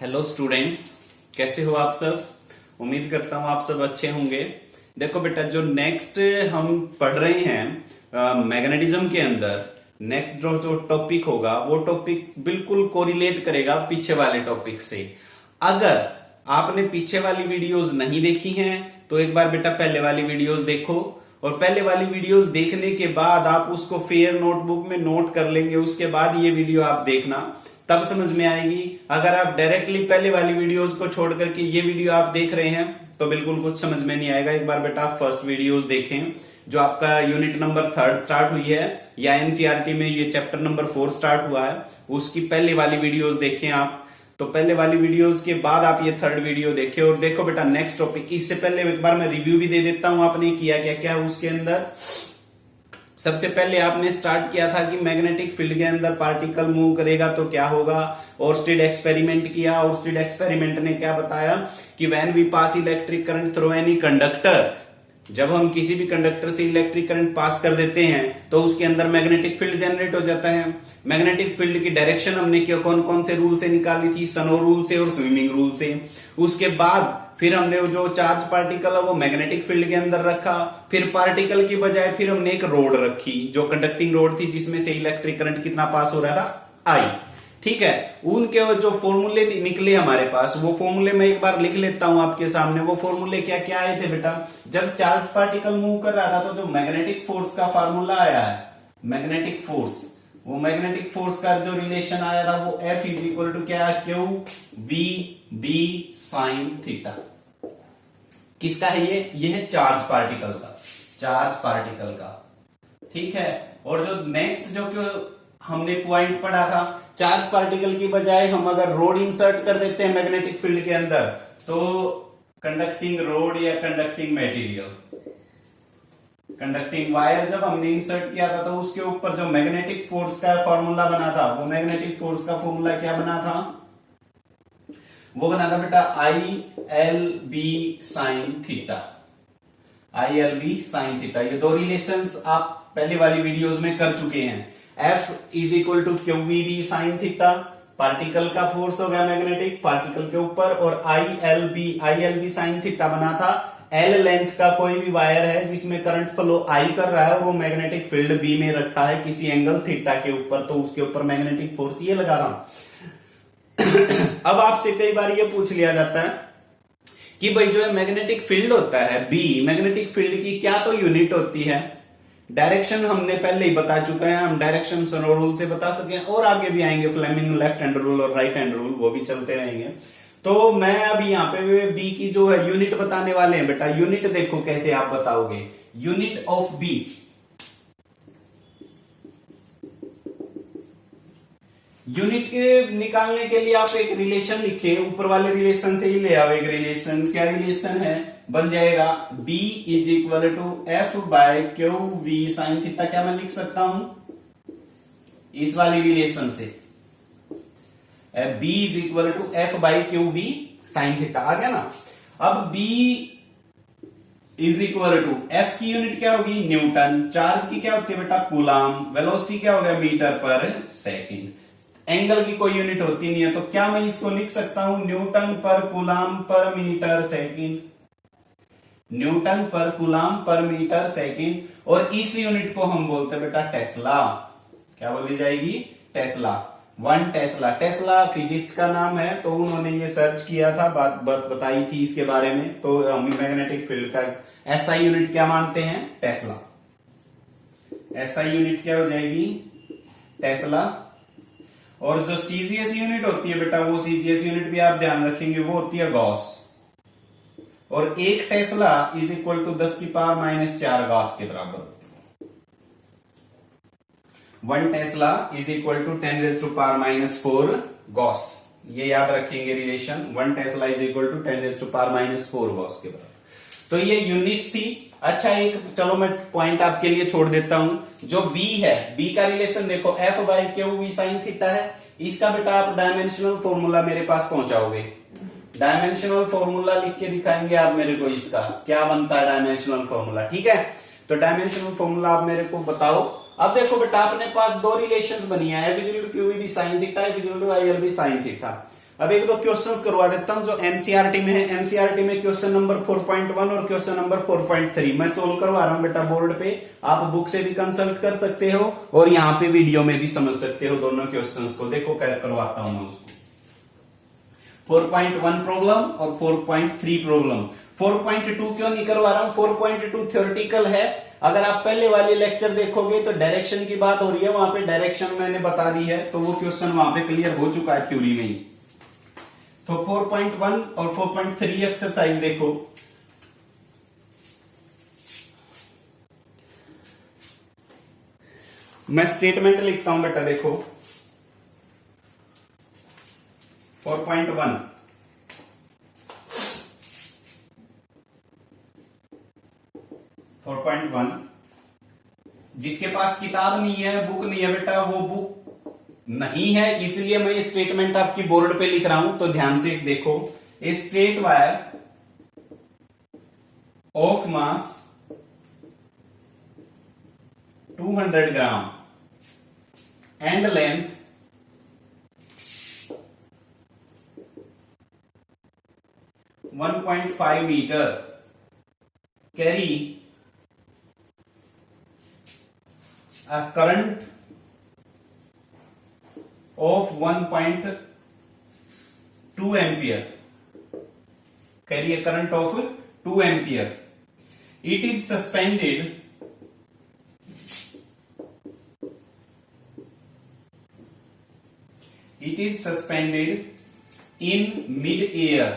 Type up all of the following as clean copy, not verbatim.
Hello students, कैसे हो आप सब। उम्मीद करता हूँ आप सब अच्छे होंगे। देखो बेटा, जो नेक्स्ट हम पढ़ रहे हैं मैग्नेटिज्म के अंदर, नेक्स्ट जो टॉपिक होगा वो टॉपिक बिल्कुल कोरिलेट करेगा पीछे वाले टॉपिक से। अगर आपने पीछे वाली वीडियोस नहीं देखी हैं तो एक बार बेटा पहले वाली वीडियोस देखो, और पहले वाली वीडियोस देखने के बाद आप उसको फेयर नोटबुक में नोट कर लेंगे। उसके बाद ये वीडियो आप देखना, तब समझ में आएगी। अगर आप डायरेक्टली पहले वाली वीडियोस को छोड़ करके ये वीडियो आप देख रहे हैं तो बिल्कुल कुछ समझ में नहीं आएगा। एक बार बेटा आप फर्स्ट वीडियोस देखें, जो आपका यूनिट नंबर 3 स्टार्ट हुई है या एनसीईआरटी में ये चैप्टर नंबर 4 स्टार्ट हुआ है, उसकी पहले वाली वीडियोस देखें आप। तो पहले वाली वीडियोस के बाद आप ये थर्ड वीडियो देखें। और देखो बेटा नेक्स्ट टॉपिक, इससे पहले एक बार मैं रिव्यू भी दे देता हूं आपने किया क्या क्या उसके अंदर। सबसे पहले आपने स्टार्ट किया था कि मैग्नेटिक फील्ड के अंदर पार्टिकल मूव करेगा तो क्या होगा। ओर्स्टेड एक्सपेरिमेंट किया। ओर्स्टेड एक्सपेरिमेंट ने क्या बताया कि when we pass electric current through any conductor, जब हम किसी भी कंडक्टर से इलेक्ट्रिक करंट पास कर देते हैं तो उसके अंदर मैग्नेटिक फील्ड जनरेट हो जाता है। मैग्नेटिक फील्ड की डायरेक्शन हमने कौन कौन से रूल से निकाली थी, सनो रूल से और स्विमिंग रूल से। उसके बाद फिर हमने जो चार्ज पार्टिकल है वो मैग्नेटिक फील्ड के अंदर रखा। फिर पार्टिकल की बजाय फिर हमने एक रोड रखी जो कंडक्टिंग रोड थी, जिसमें से इलेक्ट्रिक करंट कितना पास हो रहा था, आई। ठीक है, उनके जो फॉर्मूले निकले हमारे पास, वो फॉर्मूले मैं एक बार लिख लेता हूं आपके सामने। वो फॉर्मूले क्या क्या आए थे बेटा। जब चार्ज पार्टिकल मूव कर रहा था तो जो मैग्नेटिक फोर्स का फार्मूला आया है, मैग्नेटिक फोर्स, वो मैग्नेटिक फोर्स का जो रिलेशन आया था वो F इज इक्वल टू क्या, q v B sine theta. किसका है ये है चार्ज पार्टिकल का, चार्ज पार्टिकल का। ठीक है, और जो नेक्स्ट जो हमने पॉइंट पढ़ा था, चार्ज पार्टिकल की बजाय हम अगर रोड इंसर्ट कर देते हैं मैग्नेटिक फील्ड के अंदर, तो कंडक्टिंग रोड या कंडक्टिंग मटेरियल, कंडक्टिंग वायर जब हमने इंसर्ट किया था तो उसके ऊपर जो मैग्नेटिक फोर्स का फॉर्मूला बना था, वो मैग्नेटिक फोर्स का फॉर्मूला क्या बना था, वो बना था बेटा I L B sine theta. I L B sine theta, ये दो रिलेशंस आप पहले वाली वीडियोस में कर चुके हैं। F is equal to q v B sine theta, particle का फोर्स हो गया मैग्नेटिक पार्टिकल के ऊपर, और I L B sine theta बना था एल लेंथ का कोई भी वायर है जिसमें करंट फ्लो आई कर रहा है और वो मैग्नेटिक फील्ड बी में रखा है किसी एंगल थीटा के ऊपर, तो उसके ऊपर मैग्नेटिक फोर्स ये लगा रहा। अब आपसे कई बार ये पूछ लिया जाता है कि भाई जो मैग्नेटिक फील्ड होता है बी, मैग्नेटिक फील्ड की क्या तो यूनिट होती है। डायरेक्शन हमने पहले ही बता चुके हैं, हम डायरेक्शन सनो रूल से बता सके, और आगे भी आएंगे फ्लेमिंग लेफ्ट हैंड रूल और राइट हैंड रूल, वो भी चलते रहेंगे। तो मैं अभी यहाँ पे बी की जो है यूनिट बताने वाले हैं बेटा। यूनिट देखो कैसे आप बताओगे, यूनिट ऑफ बी, यूनिट के निकालने के लिए आप एक रिलेशन लिखे, ऊपर वाले रिलेशन से ही ले आओ एक रिलेशन। क्या रिलेशन है, बन जाएगा B is equal to F by q v sine theta. क्या मैं लिख सकता हूं इस वाली रिलेशन से, B is equal to F by q v sine theta, आ गया ना। अब B is equal to F की यूनिट क्या होगी, न्यूटन, चार्ज की क्या होती है बेटा, कूलाम, वेलोसिटी क्या हो गया, मीटर पर सेकेंड, एंगल की कोई यूनिट होती नहीं है, तो क्या मैं इसको लिख सकता हूं न्यूटन पर कूलाम पर मीटर सेकेंड, न्यूटन पर कूलाम पर मीटर सेकेंड। और इस यूनिट को हम बोलते हैं बेटा टेस्ला। क्या बोली जाएगी, टेस्ला, 1 टेस्ला। टेस्ला फिजिस्ट का नाम है, तो उन्होंने ये सर्च किया था, बात बताई थी इसके बारे में। तो हम मैग्नेटिक फील्ड का एसआई यूनिट क्या मानते हैं, टेस्ला। एसआई यूनिट क्या हो जाएगी, टेस्ला। और जो सीजीएस यूनिट होती है बेटा, वो सीजीएस यूनिट भी आप ध्यान रखेंगे, वो होती है गॉस। और 1 टेस्ला इज इक्वल टू 10 की पावर -4 गॉस के बराबर। 1 tesla is equal to 10 raise to power -4 gauss. ये याद रखेंगे relation, 1 tesla is equal to 10 raise to power -4 gauss के बराबर। तो ये यूनिट्स थी। अच्छा, एक चलो मैं पॉइंट आपके लिए छोड़ देता हूं। जो बी है, बी का रिलेशन देखो F by q v sine theta है। इसका बेटा आप डायमेंशनल फॉर्मूला मेरे पास पहुंचाओगे, डायमेंशनल फॉर्मूला लिख के दिखाएंगे आप मेरे को, इसका क्या बनता है डायमेंशनल फॉर्मूला। ठीक है, तो डायमेंशनल फॉर्मूला आप मेरे को बताओ। अब देखो बेटा अपने पास दो रिलेशंस बनी है, F is equal to q v B sine theta, F is equal to I L B sine theta. अब एक दो क्वेश्चंस करवा देता हूं जो एनसीईआरटी में है। एनसीईआरटी में क्वेश्चन नंबर 4.1 और क्वेश्चन नंबर 4.3 मैं सोल्व करवा रहा हूं बेटा बोर्ड पे। आप बुक से भी कंसल्ट कर सकते हो और यहाँ पे वीडियो में भी समझ सकते हो दोनों क्वेश्चंस को। देखो क्या करवाता हूं मैं उसको। 4.1 प्रॉब्लम और 4.3 प्रॉब्लम। 4.2 क्यों नहीं करवा रहा हूं? 4.2 थ्योरेटिकल है। अगर आप पहले वाले लेक्चर देखोगे तो डायरेक्शन की बात हो रही है, वहां पे डायरेक्शन मैंने बता दी है, तो वो क्वेश्चन वहां पे क्लियर हो चुका है थ्योरी में ही। तो 4.1 और 4.3 एक्सरसाइज देखो। मैं स्टेटमेंट लिखता हूं बेटा, देखो 4.1 4.1 जिसके पास किताब नहीं है, बुक नहीं है बेटा, वो बुक नहीं है, इसलिए मैं ये स्टेटमेंट आपकी बोर्ड पे लिख रहा हूं। तो ध्यान से देखो, a straight wire of mass 200 gram and length 1.5 metre carry a current of 1.2 ampere, carry a current of 2 ampere. It is suspended in mid-air.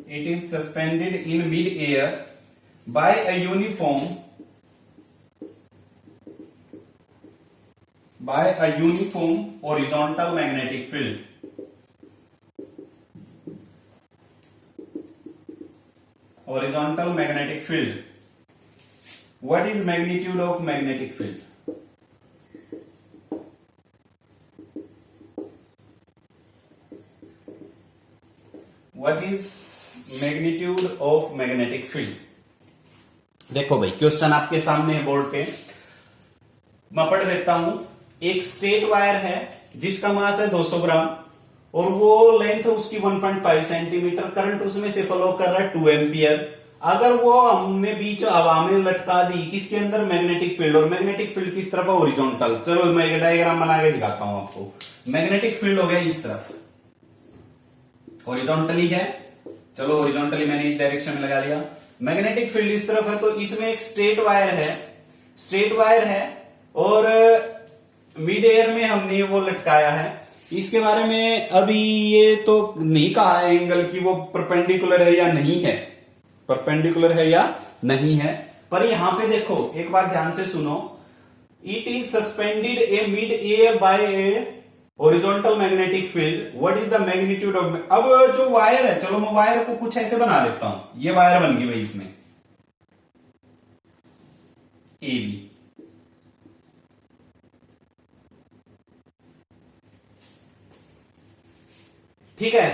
It is suspended in mid-air by a uniform horizontal magnetic field. Horizontal magnetic field. What is magnitude of magnetic field? What is magnitude of magnetic field? देखो भाई, question आपके सामने है board पे, मैं पढ़ देता हूं। एक स्ट्रेट वायर है जिसका मास है 200 ग्राम और वो लेंथ उसकी 1.5 सेंटीमीटर, करंट उसमें से फ्लो कर रहा है 2 एम्पियर। अगर वो हमने बीच हवा में लटका दी, किसके अंदर? Magnetic field. और मैग्नेटिक फील्ड किस तरफ है? हॉरिजॉन्टल। चलो मैं एक डायग्राम बना के दिखाता हूं आपको। मैग्नेटिक फील्ड हो गया इस तरफ, हॉरिजॉन्टली है, चलो हॉरिजॉन्टली मैंने इस डायरेक्शन में लगा लिया। मैग्नेटिक फील्ड इस तरफ है, तो इसमें एक स्ट्रेट वायर है और मिड एयर में हमने वो लटकाया है। इसके बारे में अभी ये तो नहीं कहा है एंगल की वो परपेंडिकुलर है या नहीं है, परपेंडिकुलर है या नहीं है, पर यहां पे देखो एक बार ध्यान से सुनो। It is suspended A mid air bye A horizontal magnetic field. What is the magnitude of. अब जो वायर है, चलो मैं वायर को कुछ ऐसे बना देता हूं। ये वायर बन गई भाई इसमें ए बी, ठीक है।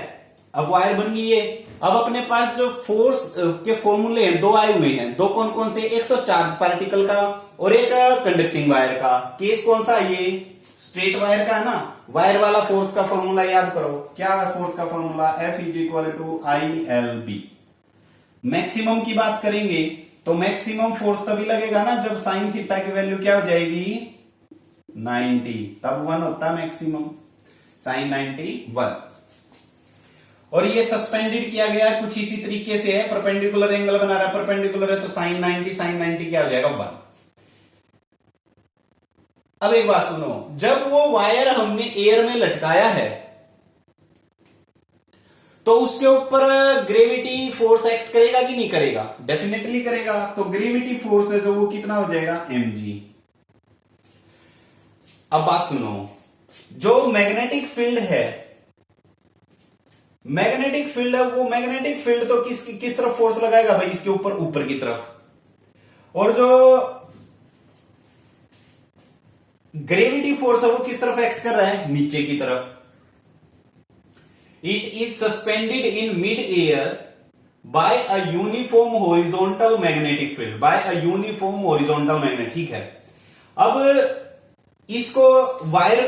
अब वायर बन गई है। अब अपने पास जो फोर्स के फॉर्मूले हैं दो आए हुए हैं। दो कौन कौन से? एक तो चार्ज पार्टिकल का और एक कंडक्टिंग वायर का। केस कौन सा? ये स्ट्रेट वायर का है ना। वायर वाला फोर्स का फॉर्मूला याद करो। क्या है फोर्स का formula? F is equal to ILB। Maximum की बात करेंगे तो मैक्सिमम फोर्स तभी लगेगा ना जब साइन थीटा की वैल्यू क्या हो जाएगी? 90, तब 1 होता है मैक्सिमम। साइन 90 1। और ये सस्पेंडेड किया गया है कुछ इसी तरीके से है। परपेंडिकुलर एंगल बना रहा है, परपेंडिकुलर है तो साइन 90 क्या हो जाएगा? 1। अब एक बात सुनो, जब वो वायर हमने एयर में लटकाया है तो उसके ऊपर ग्रेविटी फोर्स एक्ट करेगा कि नहीं करेगा? डेफिनेटली करेगा। तो ग्रेविटी फोर्स है जो वो कितना हो जाएगा? mg। अब बात सुनो, जो मैग्नेटिक फील्ड है, मैग्नेटिक फील्ड है, वो मैग्नेटिक फील्ड तो किस तरफ फोर्स लगाएगा भाई? इसके ऊपर, ऊपर की तरफ। और जो ग्रेविटी फोर्स है वो किस तरफ एक्ट कर रहा है? नीचे की तरफ। It is suspended in mid air by a uniform horizontal magnetic field, by a uniform horizontal magnet, ठीक है। अब इसको वायर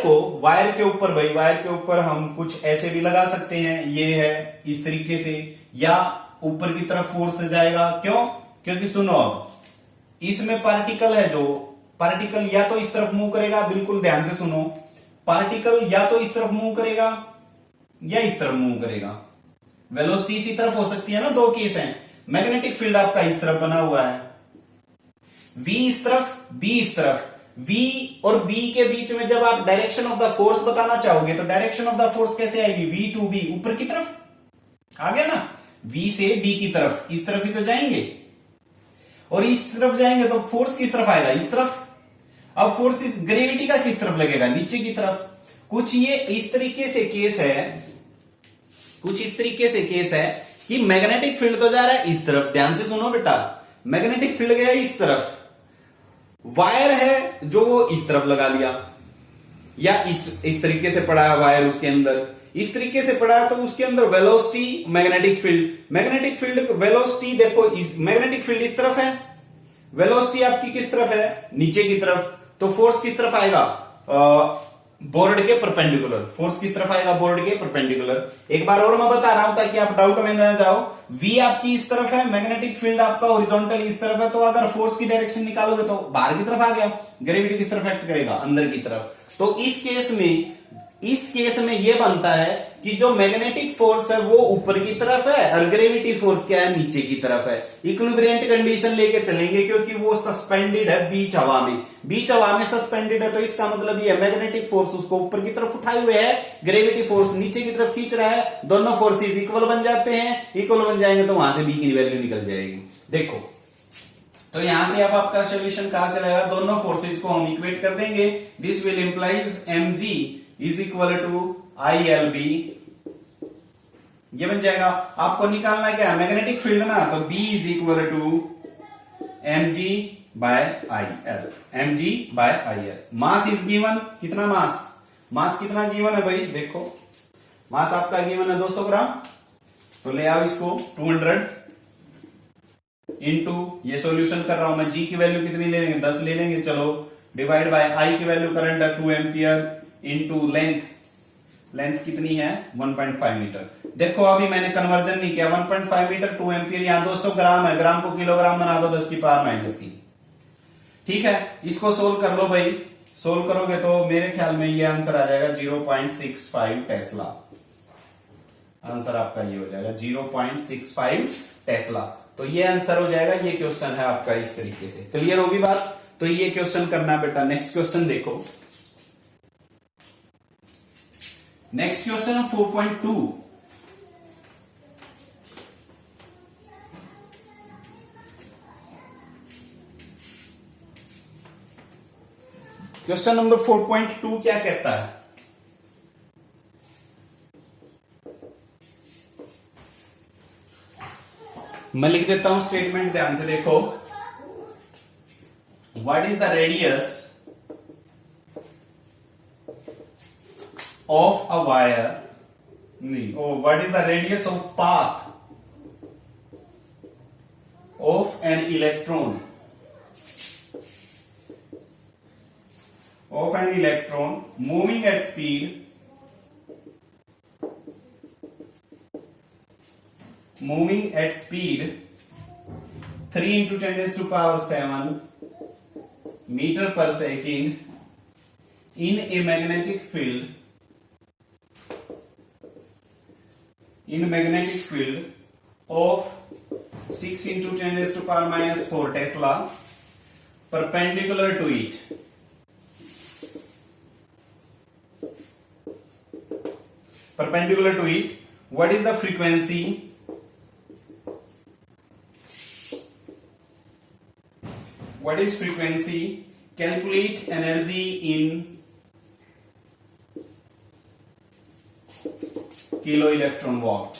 के ऊपर भाई, वायर के ऊपर हम कुछ ऐसे भी लगा सकते हैं, ये है इस तरीके से, या ऊपर की तरफ फोर्स जाएगा। क्यों? क्योंकि सुनो, अब इसमें पार्टिकल है, जो पार्टिकल या तो इस तरफ मूव करेगा, बिल्कुल ध्यान से सुनो, पार्टिकल या तो इस तरफ मूव करेगा या इस तरफ मूव करेगा। वेलोसिटी इसी तरफ हो सकती है ना, दो केस हैं। मैग्नेटिक फील्ड आपका इस तरफ बना हुआ है, V इस तरफ, B इस तरफ। V और B के बीच में जब आप डायरेक्शन ऑफ द फोर्स बताना चाहोगे तो डायरेक्शन ऑफ द फोर्स कैसे आएगी? V टू B, ऊपर की तरफ आ गया ना, V से B की तरफ, इस तरफ ही तो जाएंगे, और इस तरफ जाएंगे तो फोर्स किस तरफ आएगा? इस तरफ। अब फोर्स इस ग्रेविटी का किस तरफ लगेगा? नीचे की तरफ। कुछ ये इस तरीके से केस है, कुछ इस तरीके से केस है कि मैग्नेटिक फील्ड तो जा रहा है इस तरफ, ध्यान से सुनो बेटा, मैग्नेटिक फील्ड गया इस तरफ, वायर है जो वो इस तरफ लगा लिया, या इस तरीके से पड़ा है वायर, उसके अंदर इस तरीके से पड़ा है, तो उसके अंदर वेलोसिटी, मैग्नेटिक फील्ड वेलोसिटी देखो, इस मैग्नेटिक फील्ड इस तरफ है, वेलोसिटी आपकी किस तरफ है? नीचे की तरफ। तो फोर्स किस तरफ आएगा? बोर्ड के परपेंडिकुलर। फोर्स किस तरफ आएगा? बोर्ड के परपेंडिकुलर। एक बार और मैं बता रहा हूं ताकि आप डाउट में ना जाओ। V आपकी इस तरफ है, मैग्नेटिक फील्ड आपका हॉरिजॉन्टल इस तरफ है, तो अगर फोर्स की डायरेक्शन निकालोगे तो बाहर की तरफ आ गया, ग्रेविटी किस तरफ एक्ट करेगा? अंदर की तरफ। तो इस केस में यह बनता है कि जो मैग्नेटिक फोर्स है वो ऊपर की तरफ है और ग्रेविटी फोर्स क्या है? नीचे की तरफ है। इक्विलिब्रियंट कंडीशन लेके चलेंगे क्योंकि वो सस्पेंडेड है बीच हवा में, बीच हवा में सस्पेंडेड है, तो इसका मतलब ये मैग्नेटिक फोर्स उसको ऊपर की तरफ उठाए हुए है, ग्रेविटी फोर्स नीचे की तरफ खींच रहा है, दोनों फोर्सेस इक्वल बन जाते हैं। इक्वल बन जाएंगे तो वहां से बी की वैल्यू निकल जाएगी। देखो, तो यहां से अब आपका सोल्यूशन कहां चलेगा? दोनों फोर्सेज को हम इक्वेट कर देंगे। This will implies mg is equal to ILB, ये बन जाएगा। आपको निकालना क्या है? मैग्नेटिक फील्ड ना, तो B is equal to mg by IL। Mass is given, कितना मास कितना गिवन है भाई? देखो, मास आपका गिवन है 200 ग्राम, तो ले आओ इसको 200 इंटू, ये सॉल्यूशन कर रहा हूं मैं, G की वैल्यू कितनी ले लेंगे? 10 ले लेंगे, चलो, डिवाइड बाय I की वैल्यू करंट है 2 एम्पियर इंटू लेंथ कितनी है? 1.5 मीटर। देखो अभी मैंने कन्वर्जन नहीं किया, 1.5 मीटर 2 एम्पियर, यहां 200 ग्राम है, ग्राम को किलोग्राम बना दो 10 की पावर -3। ठीक है, इसको सोल्व कर लो भाई। सोल्व करोगे तो मेरे ख्याल में ये आंसर आ जाएगा 0.65 टेस्ला। आंसर आपका ये हो जाएगा 0.65 टेस्ला। तो ये आंसर हो जाएगा। ये क्वेश्चन है आपका इस तरीके से। क्लियर होगी बात? तो ये क्वेश्चन करना बेटा। नेक्स्ट क्वेश्चन देखो, नेक्स्ट क्वेश्चन है 4.2। क्वेश्चन नंबर 4.2 क्या कहता है? मैं लिख देता हूं स्टेटमेंट, ध्यान से देखो। What is the radius of a wire, नहीं, what is the radius of path of an electron, moving at speed 3 into 10 raised to power 7 meter per second in a magnetic field of 6 into 10 raised to power -4 Tesla perpendicular to it. What is the frequency? Calculate energy in kilo electron what.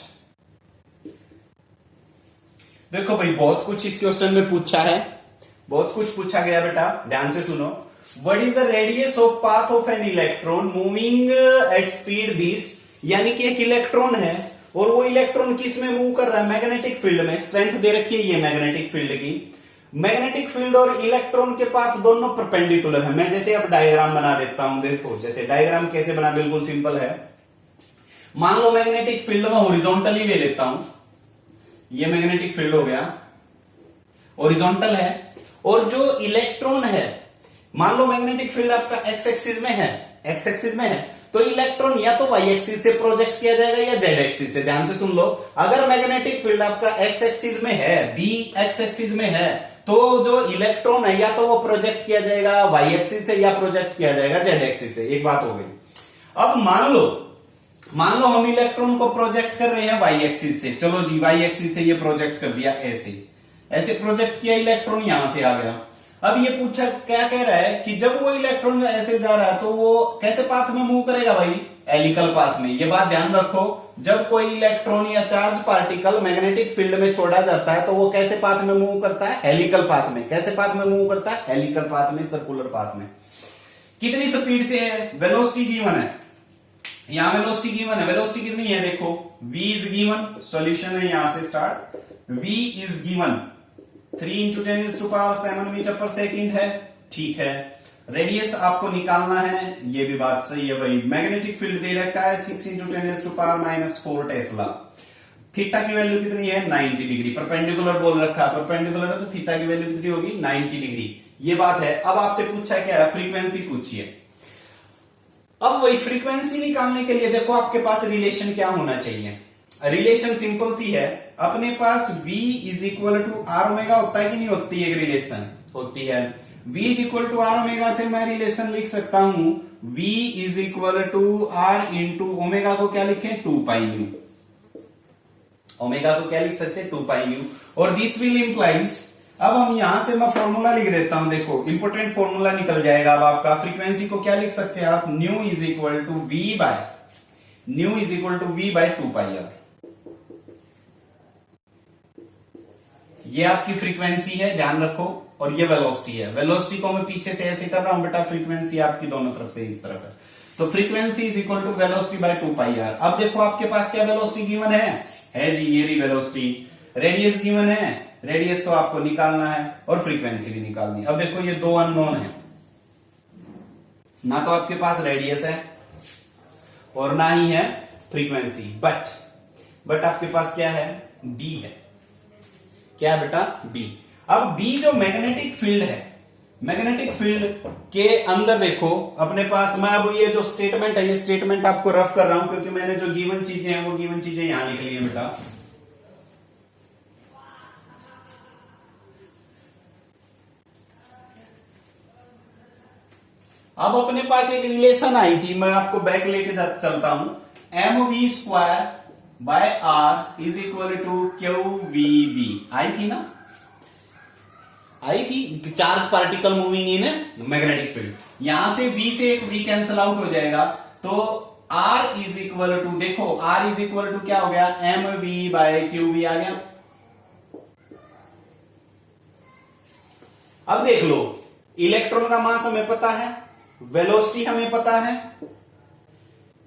देखो भाई, बहुत कुछ इस question में पूछा है, बहुत कुछ पूछा गया बेटा, ध्यान से सुनो। What is the radius of path of an electron moving at speed this, यानी कि एक इलेक्ट्रॉन है और वो इलेक्ट्रॉन किस में मूव कर रहा है? मैग्नेटिक फील्ड में। स्ट्रेंथ दे रखी है ये मैग्नेटिक फील्ड की। मैग्नेटिक फील्ड और इलेक्ट्रॉन के पाथ दोनों परपेंडिकुलर है। मैं जैसे अब डायग्राम बना देता हूं, देखो जैसे डायग्राम कैसे बना, बिल्कुल सिंपल है। मान लो मैग्नेटिक फील्ड में हॉरिजॉन्टली ले लेता हूं, ये मैग्नेटिक फील्ड हो गया, हॉरिजॉन्टल है। और जो इलेक्ट्रॉन है, मान लो मैग्नेटिक फील्ड आपका एक्स एक्सिस में है, एक्स एक्सिस में है, तो इलेक्ट्रॉन या तो वाई एक्सिस से प्रोजेक्ट किया जाएगा या जेड एक्सिस से। ध्यान से सुन लो, अगर मैग्नेटिक फील्ड आपका एक्स एक्सिस में है, बी एक्स एक्सिस में है, तो जो इलेक्ट्रॉन है या तो वो प्रोजेक्ट किया जाएगा वाई एक्सिस से या प्रोजेक्ट किया जाएगा जेड एक्सिस से। एक बात हो गई। अब मान लो हम इलेक्ट्रॉन को प्रोजेक्ट कर रहे हैं वाई एक्सिस से। चलो जी, वाई एक्सिस से ये प्रोजेक्ट कर दिया, ऐसे प्रोजेक्ट किया, इलेक्ट्रॉन यहां से आ गया। अब ये पूछा, क्या कह रहा है कि जब वो इलेक्ट्रॉन जो ऐसे जा रहा है तो वो कैसे पाथ में मूव करेगा भाई? हेलिकल पाथ में। ये बात ध्यान रखो, जब कोई इलेक्ट्रॉन या चार्ज पार्टिकल मैग्नेटिक फील्ड में छोड़ा जाता है तो वो कैसे पाथ में मूव करता है? हेलिकल पाथ में। कैसे पाथ में मूव करता है? हेलिकल पाथ में, सर्कुलर पाथ में। कितनी स्पीड से है? वेलोसिटी गिवन है, यहां वेलोसिटी गिवन है। वेलोसिटी कितनी है देखो, v इज गिवन, सॉल्यूशन है यहां से start. v is given 3 × 10⁻⁷ metre पर सेकंड है, ठीक है। रेडियस आपको निकालना है, ये भी बात सही है भाई। मैग्नेटिक फील्ड दे रखा है 6 × 10⁻⁴ टेस्ला। थीटा की वैल्यू कितनी है? 90 डिग्री। परपेंडिकुलर बोल रखा है, परपेंडिकुलर है तो थीटा की वैल्यू कितनी होगी? 90 डिग्री। ये बात है। अब आपसे पूछा क्या है? फ्रीक्वेंसी पूछिए। अब वही फ्रीक्वेंसी निकालने के लिए देखो आपके पास रिलेशन क्या होना चाहिए। रिलेशन सिंपल सी है, अपने पास v is equal to r omega होता है कि नहीं होती? एक रिलेशन होती है। v is equal to r omega से मैं रिलेशन लिख सकता हूं, v is equal to r into omega को क्या लिखें? 2 पाई न्यू। ओमेगा को क्या लिख सकते हैं? 2 पाई न्यू। और दिस विल इंप्लाइज, अब हम यहां से मैं फॉर्मूला लिख देता हूं, देखो इंपोर्टेंट फॉर्मूला निकल जाएगा। अब आपका फ्रीक्वेंसी को क्या लिख सकते हैं आप? Nu is equal to v by 2 pi r. ये आपकी फ्रीक्वेंसी है, ध्यान रखो। और ये वेलोसिटी है। वेलोसिटी को मैं पीछे से ऐसे कर रहा हूं बेटा, फ्रीक्वेंसी आपकी दोनों तरफ से इस तरफ है। तो frequency is equal to velocity by 2 pi r. अब देखो आपके पास क्या वेलोसिटी गिवन है जी, ये रही वेलोसिटी। रेडियस गिवन है, रेडियस तो आपको निकालना है और फ्रीक्वेंसी भी निकालनी है। अब देखो ये दो अननोन है, ना तो आपके पास रेडियस है और ना ही है फ्रीक्वेंसी, बट आपके पास क्या है? डी है। क्या है बेटा? बी। अब बी जो मैग्नेटिक फील्ड है, मैग्नेटिक फील्ड के अंदर देखो अपने पास, मैं अब ये जो स्टेटमेंट है, ये स्टेटमेंट आपको रफ कर रहा हूं क्योंकि मैंने जो गिवन चीजें हैं वो गिवन चीजें यहां लिख ली है बेटा। अब अपने पास एक रिलेशन आई थी, मैं आपको बैक लेके चलता हूं। mv² by r is equal to qvb। आई थी ना? आई थी। Charge particle moving in magnetic field. यहां से v से एक v कैंसिल आउट हो जाएगा, तो r इज इक्वल टू, देखो r इज इक्वल टू क्या हो गया? mv बाय qv आ गया। अब देख लो, इलेक्ट्रॉन का मास हमें पता है, वेलोसिटी हमें पता है,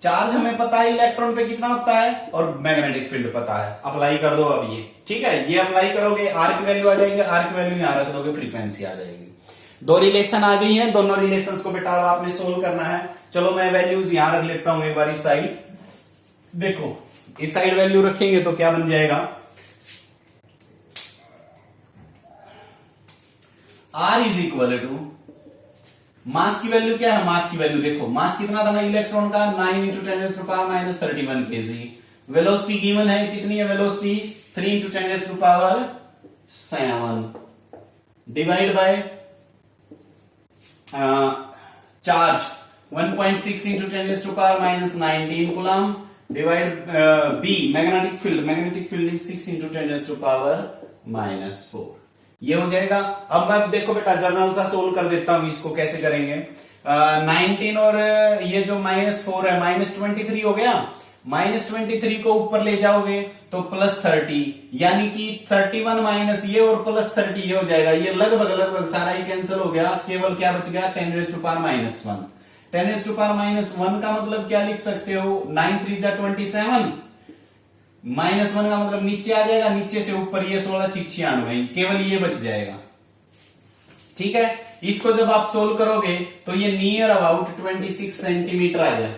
चार्ज हमें पता है इलेक्ट्रॉन पे कितना होता है, और मैग्नेटिक फील्ड पता है। अप्लाई कर दो अब ये, ठीक है। ये अप्लाई करोगे, आर की वैल्यू आ जाएगी, आर की वैल्यू यहां रख दोगे, फ्रीक्वेंसी आ जाएगी। दो रिलेशन आ गई हैं, दोनों रिलेशंस को बेटा आपने सोल्व करना है। चलो मैं वैल्यूज यहां रख लेता हूं एक बार इस साइड। देखो इस साइड वैल्यू रखेंगे तो क्या बन जाएगा? आर इज इक्वल टू, मास की वैल्यू क्या है? मास की वैल्यू देखो, मास कितना था ना इलेक्ट्रॉन का? 9 × 10⁻³ kg। वेलोसिटी गिवन है, कितनी है velocity? 3 × 10⁻⁷ divide by charge 1.6 × 10⁻⁻19 coulomb divide B magnetic field is 6 × 10⁻⁻4। ये हो जाएगा। अब मैं देखो बेटा जर्नल सा सोल्व कर देता हूं, इसको कैसे करेंगे। 19 और ये जो -4 है, -23 हो गया। -23 को ऊपर ले जाओगे तो +30, यानी कि 31 माइनस ये और +30 ये हो जाएगा। ये लगभग सारा ही कैंसिल हो गया, केवल क्या बच गया? 10⁻⁻1। 10⁻⁻1 का मतलब क्या लिख सकते हो? 9 3 जा 27, -1 का मतलब नीचे आ जाएगा, नीचे से ऊपर ये 16 6 96, केवल ये बच जाएगा। ठीक है, इसको जब आप सोल्व करोगे तो ये नियर अबाउट 26 सेंटीमीटर आ जाए।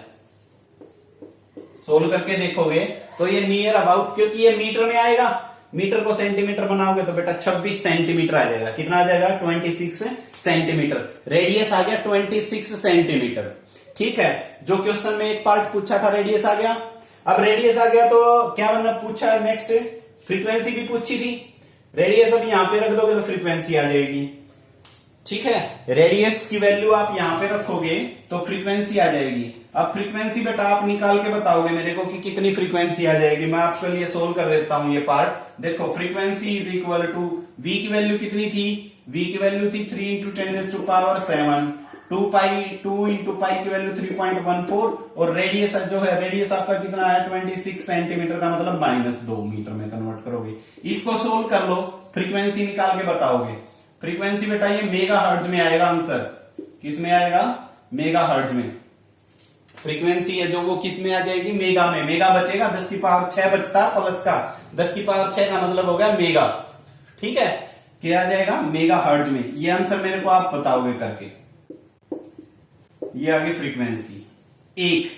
सोल्व करके देखोगे तो ये नियर अबाउट, क्योंकि ये मीटर में आएगा, मीटर को सेंटीमीटर बनाओगे तो बेटा 26 सेंटीमीटर आ जाएगा। कितना आ जाएगा? 26 सेंटीमीटर। रेडियस आ गया 26 सेंटीमीटर। ठीक है, जो क्वेश्चन में एक पार्ट पूछा था रेडियस आ गया। अब रेडियस आ गया तो क्या बनना पूछा है नेक्स्ट? फ्रीक्वेंसी भी पूछी थी। रेडियस अब यहां पे रख दोगे तो फ्रीक्वेंसी आ जाएगी। ठीक है, रेडियस की वैल्यू आप यहां पे रखोगे तो फ्रीक्वेंसी आ जाएगी। अब फ्रीक्वेंसी बेटा आप निकाल के बताओगे मेरे को कि कितनी फ्रीक्वेंसी आ जाएगी। मैं आपके लिए सोल्व कर देता हूं ये पार्ट। देखो, frequency is equal to v की वैल्यू कितनी थी? वी की वैल्यू थी 3 इंटू 10⁻⁷। 2 इंटू पाई की वैल्यू 3.14 और रेडियस जो है, रेडियस आपका कितना है? 26 सेंटीमीटर का मतलब -2 मीटर में कन्वर्ट करोगे। इसको सोल्व कर लो, फ्रीक्वेंसी निकाल के बताओगे। फ्रीक्वेंसी बेटा ये मेगा हर्ट्ज में आएगा आंसर। किस में आएगा? मेगा हर्ट्ज में। फ्रीक्वेंसी है जो वो किस में आ जाएगी? मेगा में। मेगा बचेगा, 10⁶ बचता प्लस का 10⁶ का मतलब हो गया मेगा। ठीक है, क्या आ जाएगा? मेगा हर्ट्ज में। ये आंसर मेरे को आप बताओगे करके। ये आगे फ्रीक्वेंसी एक।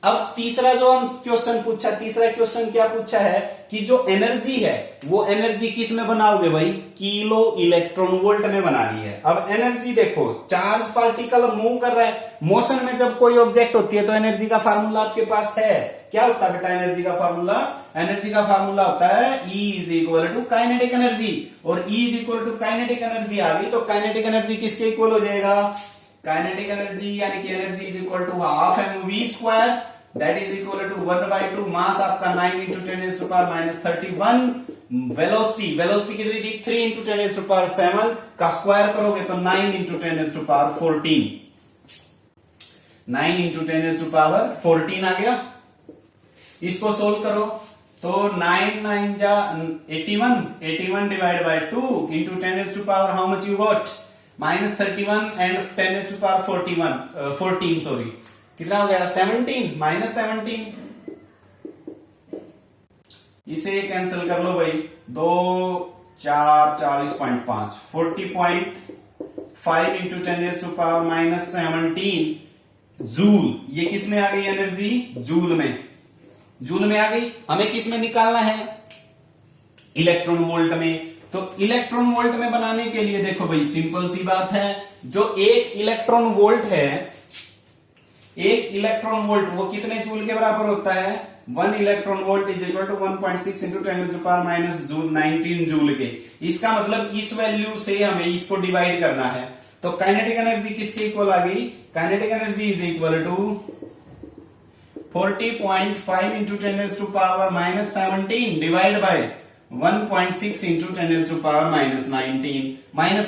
अब तीसरा जो क्वेश्चन पूछा, तीसरा क्वेश्चन क्या पूछा है कि जो एनर्जी है वो एनर्जी किस में बनाओगे भाई? किलो इलेक्ट्रॉन वोल्ट में बनानी है। अब एनर्जी देखो, चार्ज पार्टिकल मूव कर रहा है, मोशन में जब कोई ऑब्जेक्ट होती है तो एनर्जी का फार्मूला आपके पास है। क्या होता है बेटा एनर्जी का फार्मूला? एनर्जी का फार्मूला होता है E is equal to kinetic energy. और E is equal to kinetic energy आ गई तो काइनेटिक एनर्जी किसके इक्वल हो जाएगा? काइनेटिक एनर्जी यानी कि energy is equal to half mv², that is equal to 1/2। Mass आपका 9 इंटू 10⁻31। वेलोसिटी कितनी थी? 3 इंटू 10⁻⁷ का स्क्वायर करोगे तो 9 इंटू 10⁻14। 9 इंटू 10⁻14 आ गया। इसको सोल्व करो तो 9 9 जा 81 divide by 2 into 10⁻, how much you got? -31 and 10⁻14 sorry, कितना हो गया? 17 -17। इसे कैंसिल कर लो भाई, 2 4 40.5 40.5 इंटू 10⁻⁻17 जूल। ये किस में आ गई एनर्जी? जूल में। जूल में आ गई। हमें किस में निकालना है? इलेक्ट्रॉन वोल्ट में। तो इलेक्ट्रॉन वोल्ट में बनाने के लिए देखो भाई सिंपल सी बात है, जो एक इलेक्ट्रॉन वोल्ट है, एक इलेक्ट्रॉन वोल्ट वो कितने जूल के बराबर होता है? 1 electron volt is equal to 1.6 into 10⁻⁻19 joule के। इसका मतलब इस वैल्यू से हमें इसको डिवाइड करना है। तो काइनेटिक एनर्जी किसके इक्वल आ गई? Kinetic energy is equal to 40.5 into 10⁻⁻17 divide by 1.6 into 10⁻⁻19।